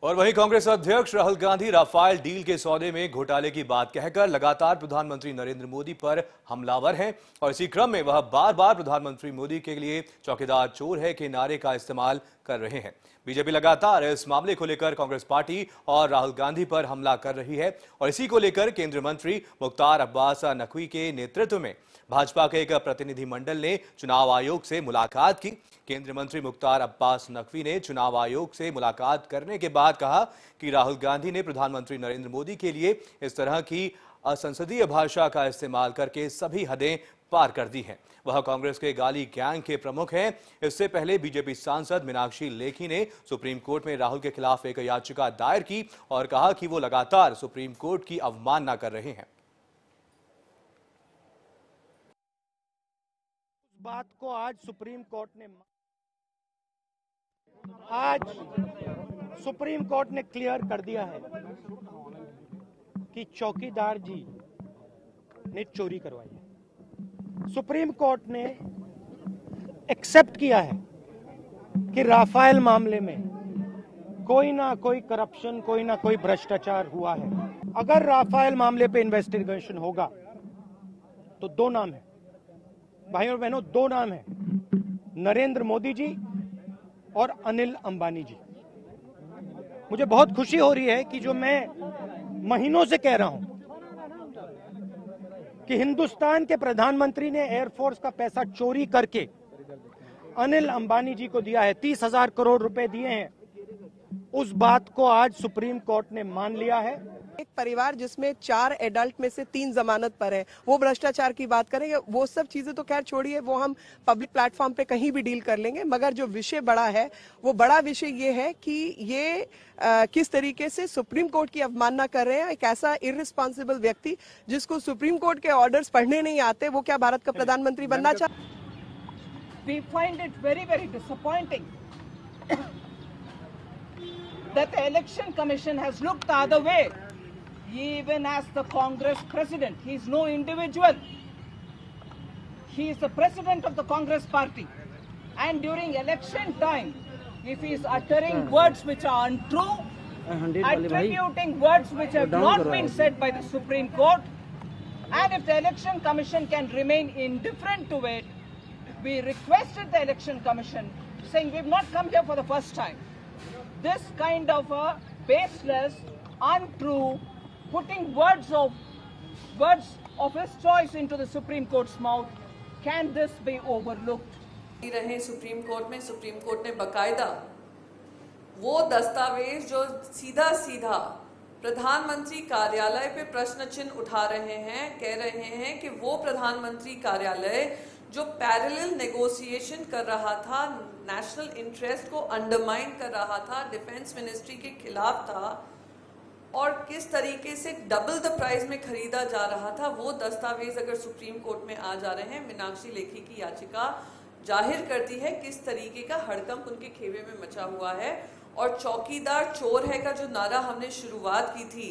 और वहीं कांग्रेस अध्यक्ष राहुल गांधी राफेल डील के सौदे में घोटाले की बात कहकर लगातार प्रधानमंत्री नरेंद्र मोदी पर हमलावर हैं और इसी क्रम में वह बार बार प्रधानमंत्री मोदी के लिए चौकीदार चोर है के नारे का इस्तेमाल कर रहे हैं। बीजेपी लगातार इस मामले को लेकर कांग्रेस पार्टी और राहुल गांधी पर हमला कर रही है और इसी को लेकर केंद्रीय मंत्री मुख्तार अब्बास नकवी के नेतृत्व में भाजपा के एक प्रतिनिधिमंडल ने चुनाव आयोग से मुलाकात की। केंद्रीय मंत्री मुख्तार अब्बास नकवी ने चुनाव आयोग से मुलाकात करने के बाद कहा कि राहुल गांधी ने प्रधानमंत्री नरेंद्र मोदी के लिए इस तरह की असंसदीय भाषा का इस्तेमाल करके सभी हदें पार कर दी हैं। वह कांग्रेस के गाली गैंग के प्रमुख हैं। इससे पहले बीजेपी सांसद मीनाक्षी लेखी ने सुप्रीम कोर्ट में राहुल के खिलाफ एक याचिका दायर की और कहा कि वो लगातार सुप्रीम कोर्ट की अवमानना कर रहे हैं। बात को आज सुप्रीम कोर्ट ने क्लियर कर दिया है कि चौकीदार जी ने चोरी करवाई है। सुप्रीम कोर्ट ने एक्सेप्ट किया है कि राफेल मामले में कोई ना कोई करप्शन, कोई ना कोई भ्रष्टाचार हुआ है। अगर राफेल मामले पे इन्वेस्टिगेशन होगा तो दो नाम है, भाइयों और बहनों, दो नाम है, नरेंद्र मोदी जी और अनिल अंबानी जी। मुझे बहुत खुशी हो रही है कि जो मैं महीनों से कह रहा हूं कि हिंदुस्तान के प्रधानमंत्री ने एयरफोर्स का पैसा चोरी करके अनिल अंबानी जी को दिया है, 30,000 करोड़ रुपए दिए हैं, उस बात को आज सुप्रीम कोर्ट ने मान लिया है। एक परिवार जिसमें 4 एडल्ट में से 3 जमानत पर है, वो भ्रष्टाचार की बात करेंगे। वो सब चीजें तो खैर छोड़िए, वो हम पब्लिक प्लेटफॉर्म पे कहीं भी डील कर लेंगे। मगर जो विषय बड़ा है, वो बड़ा विषय ये है कि ये किस तरीके से सुप्रीम कोर्ट की अवमानना कर रहे हैं। एक ऐसा इररिस्पॉन्सिबल व्यक्ति जिसको सुप्रीम कोर्ट के ऑर्डर्स पढ़ने नहीं आते, वो क्या भारत का प्रधानमंत्री बनना चाहता? We find it very, very disappointing that the Election Commission has looked the other way. Even as the Congress president, he is no individual. He is the president of the Congress party. And during election time, if he is uttering words which are untrue, attributing words which have not been said by the Supreme Court, and if the Election Commission can remain indifferent to it, we requested the Election Commission saying we have not come here for the first time. This kind of a baseless, untrue, putting words of his choice into the Supreme Court's mouth, can this be overlooked? रहे supreme court ने बकायदा वो दस्तावेज जो सीधा सीधा प्रधानमंत्री कार्यालय पे प्रश्न चिन्ह उठा रहे हैं, कह रहे हैं कि वो प्रधानमंत्री कार्यालय जो पैरेलल नेगोशिएशन कर रहा था, नेशनल इंटरेस्ट को अंडरमाइन कर रहा था, डिफेंस मिनिस्ट्री के खिलाफ था और किस तरीके से डबल द प्राइस में खरीदा जा रहा था, वो दस्तावेज अगर सुप्रीम कोर्ट में आ जा रहे हैं। मीनाक्षी लेखी की याचिका जाहिर करती है किस तरीके का हड़कंप उनके खेमे में मचा हुआ है। और चौकीदार चोर है का जो नारा हमने शुरुआत की थी,